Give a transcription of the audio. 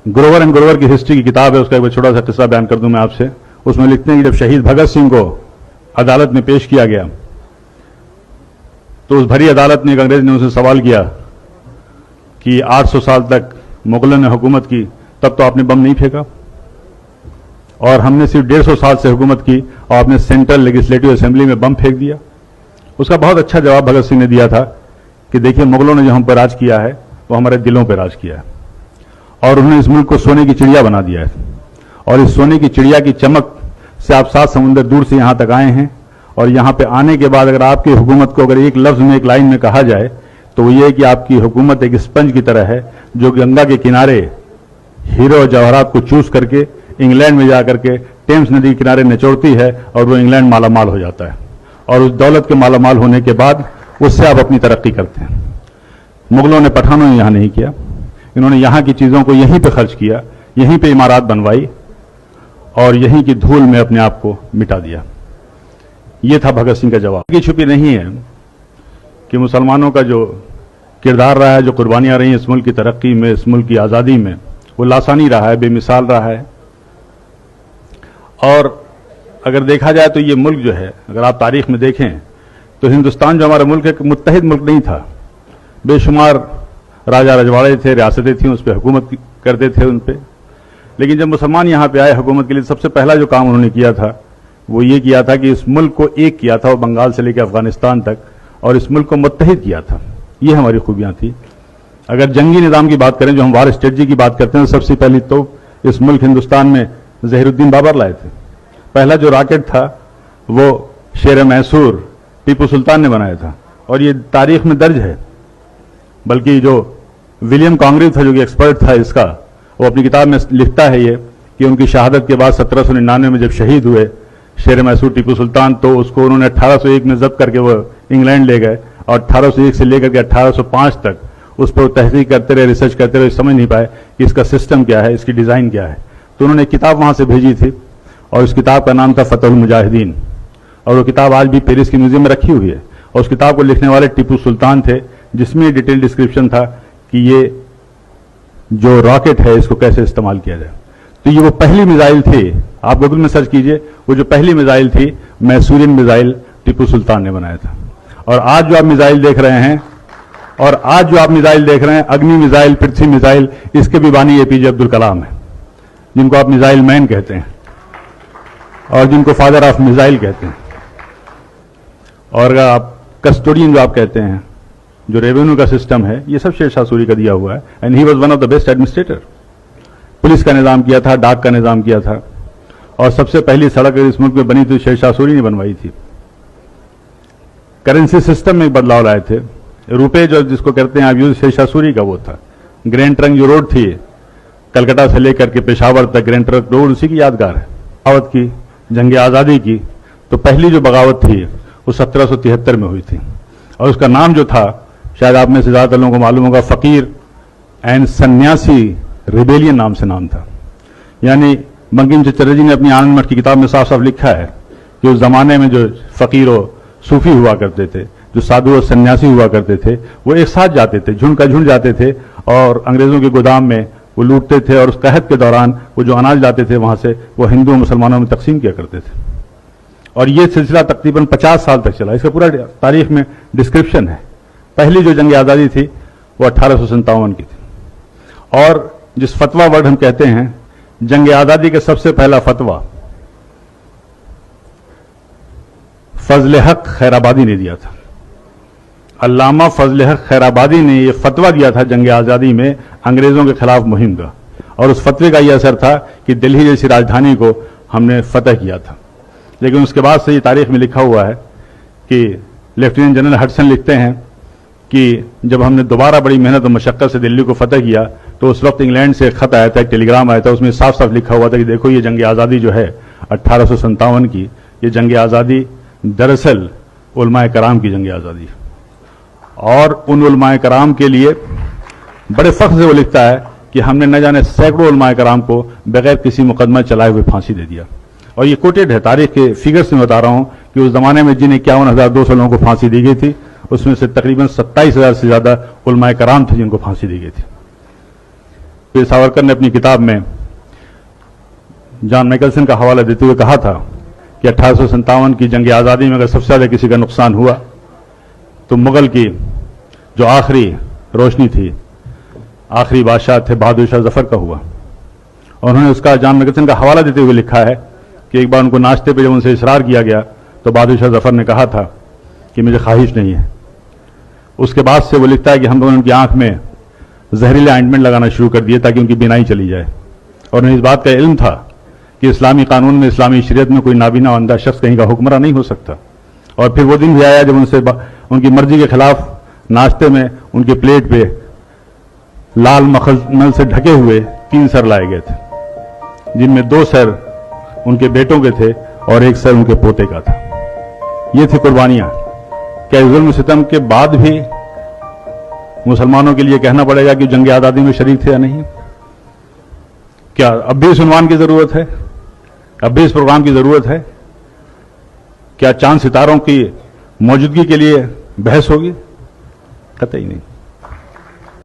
Grover and Grover की history की किताब है, उसका एक छोटा सा किस्सा बयान कर दूं मैं आपसे। उसमें लिखते हैं कि जब शहीद भगत सिंह को अदालत में पेश किया गया तो उस भरी अदालत में एक अंग्रेज ने उनसे सवाल किया कि 800 साल तक मुगलों ने हुकूमत की, तब तो आपने बम नहीं फेंका, और हमने सिर्फ 150 साल से हुकूमत की और आपने सेंट्रल लेजिस्लेटिव असेंबली में बम फेंक दिया। उसका बहुत अच्छा जवाब भगत सिंह ने दिया था कि देखिए, मुगलों ने जो हम पर राज किया है वो हमारे दिलों पर राज किया है, और उन्होंने इस मुल्क को सोने की चिड़िया बना दिया है, और इस सोने की चिड़िया की चमक से आप 7 समुंदर दूर से यहां तक आए हैं, और यहां पे आने के बाद अगर आपकी हुकूमत को अगर एक लफ्ज में, एक लाइन में कहा जाए तो वो ये है कि आपकी हुकूमत एक स्पंज की तरह है जो गंगा के किनारे हीरो और जवाहरात को चूस करके इंग्लैंड में जाकर के टेम्स नदी के किनारे निचोड़ती है, और वो इंग्लैंड मालामाल हो जाता है, और उस दौलत के मालामाल होने के बाद उससे आप अपनी तरक्की करते हैं। मुगलों ने, पठानों ने यहां नहीं किया, इन्होंने यहां की चीजों को यहीं पे खर्च किया, यहीं पे इमारत बनवाई और यहीं की धूल में अपने आप को मिटा दिया। ये था भगत सिंह का जवाब। की छुपी नहीं है कि मुसलमानों का जो किरदार रहा है, जो कुर्बानियां रही इस मुल्क की तरक्की में, इस मुल्क की आजादी में, वो लासानी रहा है, बेमिसाल रहा है। और अगर देखा जाए तो ये मुल्क जो है, अगर आप तारीख में देखें तो हिंदुस्तान जो हमारा मुल्क है, मुत्तहिद मुल्क नहीं था। बेशुमार राजा रजवाड़े थे, रियासतें थीं, उस पर हुकूमत करते थे उन पर। लेकिन जब मुसलमान यहाँ पे आए हुकूमत के लिए, सबसे पहला जो काम उन्होंने किया था वो ये किया था कि इस मुल्क को एक किया था, वो बंगाल से लेकर अफगानिस्तान तक, और इस मुल्क को मुत्तहिद किया था। ये हमारी खूबियां थी। अगर जंगी निज़ाम की बात करें, जो हम वार स्ट्रेटजी की बात करते हैं, सबसे पहली तो इस मुल्क हिंदुस्तान में ज़हीरुद्दीन बाबर लाए थे। पहला जो रॉकेट था वो शेर मैसूर टीपू सुल्तान ने बनाया था, और ये तारीख में दर्ज है। बल्कि जो विलियम कॉन्ग्रेव था, जो कि एक्सपर्ट था इसका, वो अपनी किताब में लिखता है ये कि उनकी शहादत के बाद 1799 में जब शहीद हुए शेर मैसूर टीपू सुल्तान, तो उसको उन्होंने 1801 में जब्त करके वो इंग्लैंड ले गए, और 1801 से लेकर के 1805 तक उस पर तहकीक करते रहे, रिसर्च करते रहे, समझ नहीं पाए कि इसका सिस्टम क्या है, इसकी डिज़ाइन क्या है। तो उन्होंने एक किताब वहाँ से भेजी थी, और उस किताब का नाम था फतहुल मुजाहिदीन, और वो किताब आज भी पेरिस के म्यूजियम में रखी हुई है। और उस किताब को लिखने वाले टीपू सुल्तान थे, जिसमें डिटेल डिस्क्रिप्शन था कि ये जो रॉकेट है इसको कैसे इस्तेमाल किया जाए। तो ये वो पहली मिसाइल थी, आप गूगल में सर्च कीजिए, वो जो पहली मिसाइल थी मैसूरियन मिसाइल टीपू सुल्तान ने बनाया था। और आज जो आप मिसाइल देख रहे हैं, अग्नि मिसाइल, पृथ्वी मिसाइल, इसके भी बानी एपीजे अब्दुल कलाम है, जिनको आप मिसाइल मैन कहते हैं और जिनको फादर ऑफ मिसाइल कहते हैं। और अगर आप कस्टोडियन जो आप कहते हैं, जो रेवेन्यू का सिस्टम है, ये सब शेर शाह सूरी का दिया हुआ है, and he was one of the best administrator. Police का निजाम किया था, डाक का निजाम किया था, और सबसे पहली सड़क इस मुल्क में बनी थी शेर शाह सूरी ने बनवाई थी। करेंसी सिस्टम में बदलाव लाए थे। रुपए जो जिसको कहते हैं आप यूज, शेर शाह सूरी का वो था। ग्रैंड ट्रंक जो रोड थी कलकत्ता से लेकर के पेशावर तक, ग्रैंड ट्रंक रोड उसी की यादगार है। बगावत की, जंग आज़ादी की, तो पहली जो बगावत थी वो 1773 में हुई थी, और उसका नाम जो था, शायद आप में से ज्यादातर लोगों को मालूम होगा, फकीर एंड सन्यासी रिबेलियन नाम से नाम था। यानी बंकिम चटर्जी जी ने अपनी आनंद मठ की किताब में साफ साफ लिखा है कि उस जमाने में जो फकीर और सूफी हुआ करते थे, जो साधु और सन्यासी हुआ करते थे, वो एक साथ जाते थे, झुंड का झुंड जाते थे, और अंग्रेजों के गोदाम में वो लूटते थे, और उस कहत के दौरान वो जो अनाज लाते थे वहां से वो हिंदू और मुसलमानों में तकसीम किया करते थे। और ये सिलसिला तकरीबन 50 साल तक चला। इसका पूरा तारीख में डिस्क्रिप्शन है। पहली जो जंग आज़ादी थी वो 1857 की थी। और जिस फतवा वर्ड हम कहते हैं, जंग आज़ादी के सबसे पहला फतवा फजल हक खैराबादी ने दिया था। अल्लामा फजल हक खैराबादी ने यह फतवा दिया था जंग आज़ादी में अंग्रेजों के खिलाफ मुहिम का, और उस फतवे का यह असर था कि दिल्ली जैसी राजधानी को हमने फतह किया था। लेकिन उसके बाद से ये तारीख में लिखा हुआ है कि लेफ्टिनेंट जनरल हडसन लिखते हैं कि जब हमने दोबारा बड़ी मेहनत और मशक्कत से दिल्ली को फतह किया, तो उस वक्त इंग्लैंड से एक खत आया था, एक टेलीग्राम आया था, उसमें साफ साफ लिखा हुआ था कि देखो ये जंग आज़ादी जो है 1857 की, ये जंग आज़ादी दरअसल उलमाए कराम की जंग आज़ादी है। और उन उलमाए कराम के लिए बड़े फख्र से वो लिखता है कि हमने न जाने सैकड़ों उलमाए कराम को बगैर किसी मुकदमा चलाए हुए फांसी दे दिया। और ये कोटेड है, तारीख के फिगर्स में बता रहा हूं कि उस जमाने में जिन 51,200 लोगों को फांसी दी गई थी, उसमें से तकरीबन 27,000 से ज्यादा उलमाए कराम थे जिनको फांसी दी गई थी। वीर सावरकर ने अपनी किताब में जॉन मैकलसन का हवाला देते हुए कहा था कि 1857 की जंग आज़ादी में अगर सबसे ज़्यादा किसी का नुकसान हुआ तो मुगल की जो आखिरी रोशनी थी, आखिरी बादशाह थे बहादुर शाह जफर का हुआ। और उन्होंने उसका जॉन मैकलसन का हवाला देते हुए लिखा है कि एक बार उनको नाश्ते पे जब उनसे इसरार किया गया तो बहादुर शाह जफर ने कहा था कि मुझे ख्वाहिश नहीं है। उसके बाद से वो लिखता है कि हम लोगों ने उनकी आंख में जहरीले ऑइंटमेंट लगाना शुरू कर दिए ताकि उनकी बीनाई चली जाए। और उन्हें इस बात का इल्म था कि इस्लामी कानून में, इस्लामी शरीयत में कोई नाबीना और अंधा शख्स कहीं का हुक्मरान नहीं हो सकता। और फिर वो दिन भी आया जब उनसे उनकी मर्जी के खिलाफ नाश्ते में उनके प्लेट पे लाल मखमल से ढके हुए 3 सर लाए गए थे, जिनमें 2 सर उनके बेटों के थे और 1 सर उनके पोते का था। ये थी कुर्बानियां। क्या जुल्म सितम के बाद भी मुसलमानों के लिए कहना पड़ेगा कि जंग आज़ादी में शरीक थे या नहीं? क्या अब भी इस उन्वान की जरूरत है? अब भी इस प्रोग्राम की जरूरत है? क्या चांद सितारों की मौजूदगी के लिए बहस होगी? कतई नहीं।